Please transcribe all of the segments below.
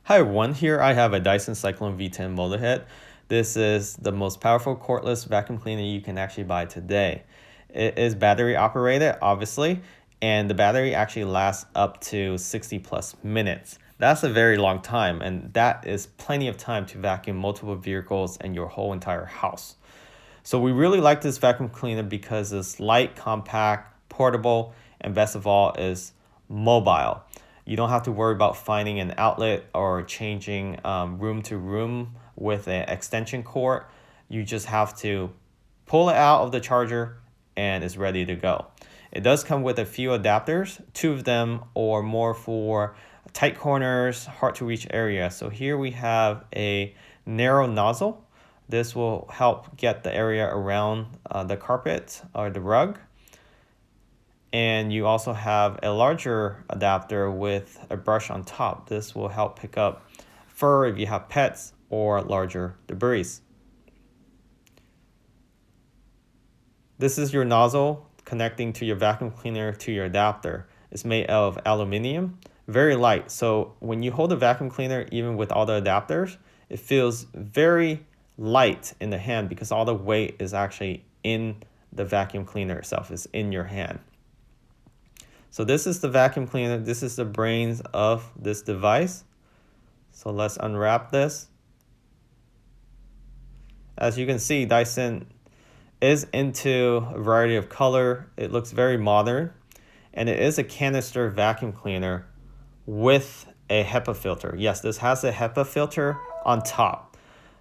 Hi everyone, here I have a Dyson Cyclone V10 motor head. This is the most powerful cordless vacuum cleaner you can actually buy today. It is battery operated, obviously, and the battery actually lasts up to 60 plus minutes. That's a very long time, and that is plenty of time to vacuum multiple vehicles and your whole entire house. So we really like this vacuum cleaner because it's light, compact, portable, and best of all is mobile. You don't have to worry about finding an outlet or changing room to room with an extension cord. You just have to pull it out of the charger and it's ready to go. It does come with a few adapters, two of them or more for tight corners, hard to reach areas. So here we have a narrow nozzle. This will help get the area around the carpet or the rug. And you also have a larger adapter with a brush on top. This will help pick up fur if you have pets or larger debris. This is your nozzle connecting to your vacuum cleaner to your adapter. It's made of aluminum, very light. So when you hold the vacuum cleaner, even with all the adapters, it feels very light in the hand because all the weight is actually in the vacuum cleaner itself, is in your hand. So this is the vacuum cleaner. This is the brains of this device. So let's unwrap this. As you can see, Dyson is into a variety of color. It looks very modern, and it is a canister vacuum cleaner with a HEPA filter. Yes, this has a HEPA filter on top.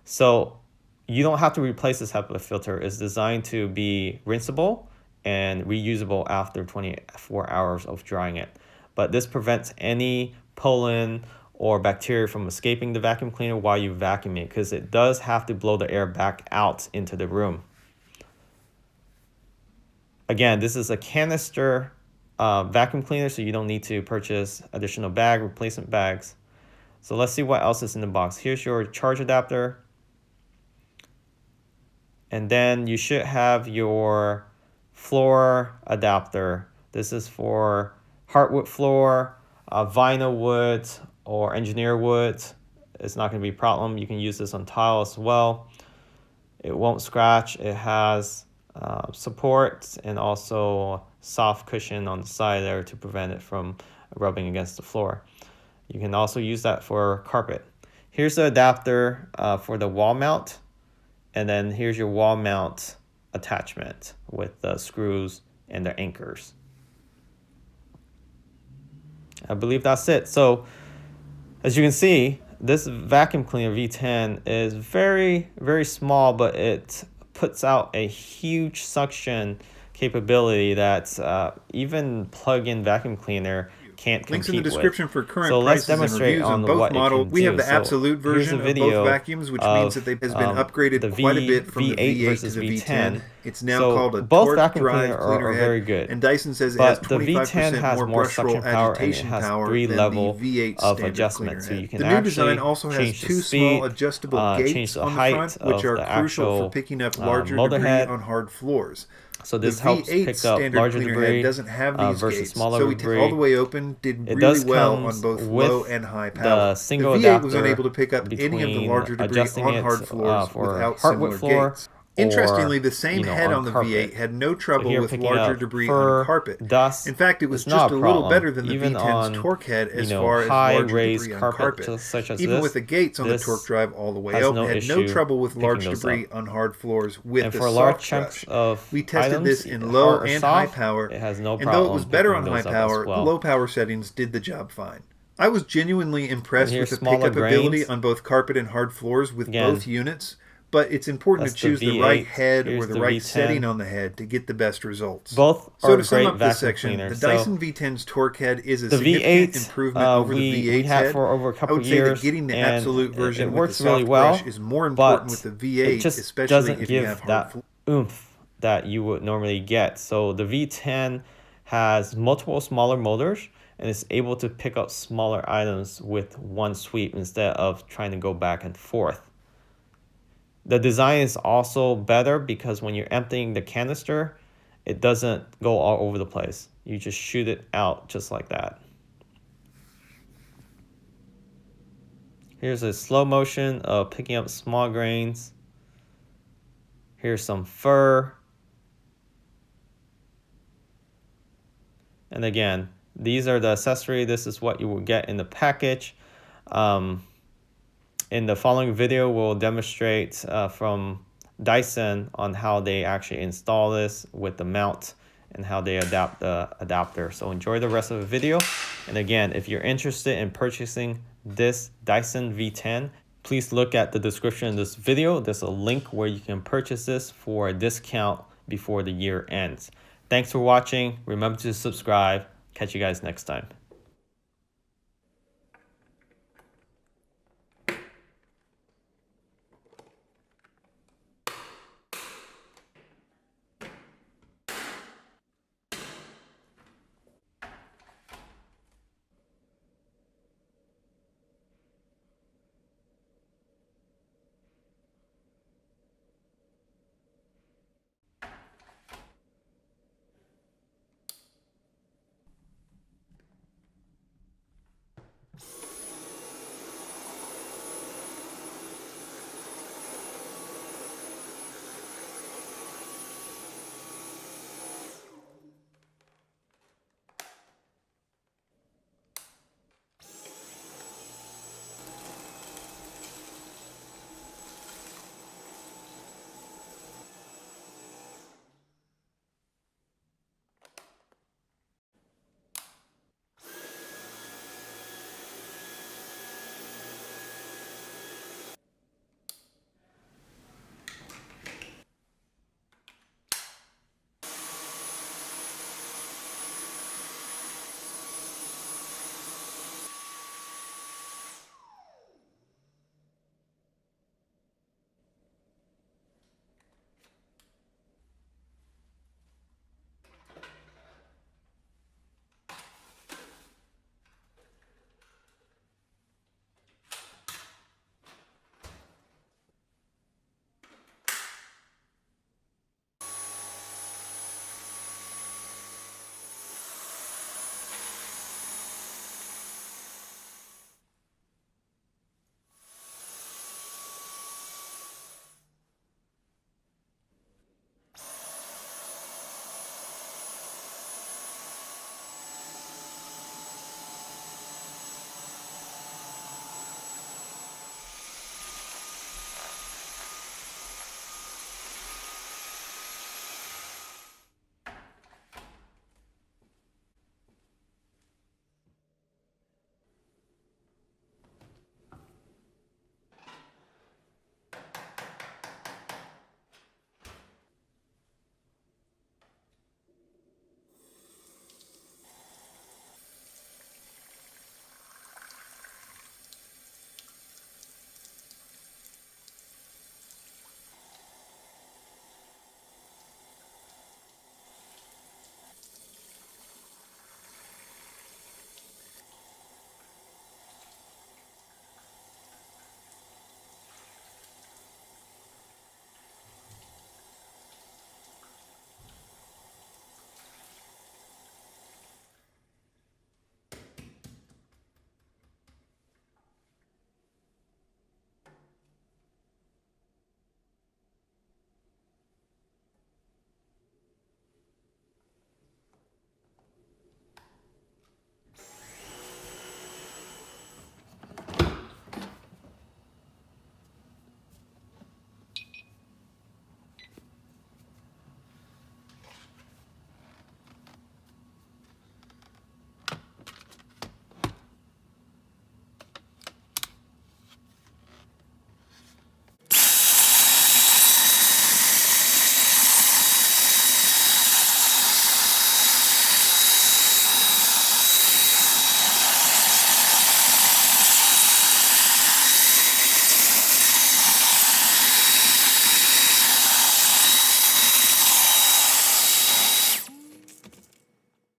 So you don't have to replace this HEPA filter. It's designed to be rinsable and reusable after 24 hours of drying it. But this prevents any pollen or bacteria from escaping the vacuum cleaner while you vacuum it, because it does have to blow the air back out into the room. Again, this is a canister vacuum cleaner, so you don't need to purchase additional replacement bags. So let's see what else is in the box. Here's your charge adapter. And then you should have your floor adapter. This is for hardwood floor, vinyl wood, or engineer wood. It's not going to be a problem. You can use this on tile as well. It won't scratch. It has support and also soft cushion on the side there to prevent it from rubbing against the floor. You can also use that for carpet. Here's the adapter for the wall mount. And then here's your wall mount attachment with the screws and the anchors. I believe that's it. So as you can see, this vacuum cleaner V10 is very, very small, but it puts out a huge suction capability that even plug-in vacuum cleaner can't compete with. Links in the description for current so let's prices and demonstrate reviews on on both what models. it can We do. have the So absolute version of both vacuums, which means that it has been upgraded the quite a bit from the V8 V8 versus to the V10. V10. It's now So called a both torque vacuum drive cleaner cleaner are head, very good, and Dyson says it but has the V10 25% has more more brush suction roll power and it agitation has power 3 than level the V8 of standard adjustment. cleaner So you head. can The new design actually also has change the two speed, small adjustable change gates the on the height front, which of are the crucial for actual picking up larger motor debris head. on hard floors. So The this helps V8 pick up standard larger cleaner debris head doesn't have these versus gates, smaller so debris. all the way open did It really does well comes on both with low and high the power. single The V8 was adapter unable to pick up any of the between larger debris adjusting on it hard floors for without hardwood similar floor gates. Interestingly, or the same head on on the carpet. V8 had no So trouble here with picking larger up debris fur, on carpet. dust, In fact, it was it's just not a a little problem. better than the Even V10's on, torque head as you know, far as high larger raised debris on carpet carpet. such as Even this, with the gates on the this torque drive all the way has out, no had no issue trouble with picking large those debris up. on hard floors with And the for large soft chunks brush. of We tested items, this in low hard or and high soft, power, it has no and though it problem was better picking on high those up as power, the well. low power settings did the job fine. I was genuinely And impressed with here's the smaller pickup ability grains. on both carpet and hard floors with Again, both units, but it's important to that's the choose the right V8. head Here's or the the right setting V10. on the head to get the best results. Both So are to sum great up this vacuum section, the cleaners. Dyson So V10's torque head is a the significant V8 improvement over the we V8's had head. for over a I couple would say that years, getting the and absolute version it with the works really soft well, brush is more important with but the V8, it just especially doesn't if you give have hard that floors. oomph that you would normally get. So the V10 has multiple smaller motors and is able to pick up smaller items with one sweep instead of trying to go back and forth. The design is also better because when you're emptying the canister, it doesn't go all over the place. You just shoot it out just like that. Here's a slow motion of picking up small grains. Here's some fur. And again, these are the accessory. This is what you will get in the package. In the following video, we'll demonstrate from Dyson on how they actually install this with the mount and how they adapt the adapter. So enjoy the rest of the video. And again, if you're interested in purchasing this Dyson V10, please look at the description of this video. There's a link where you can purchase this for a discount before the year ends. Thanks for watching. Remember to subscribe. Catch you guys next time.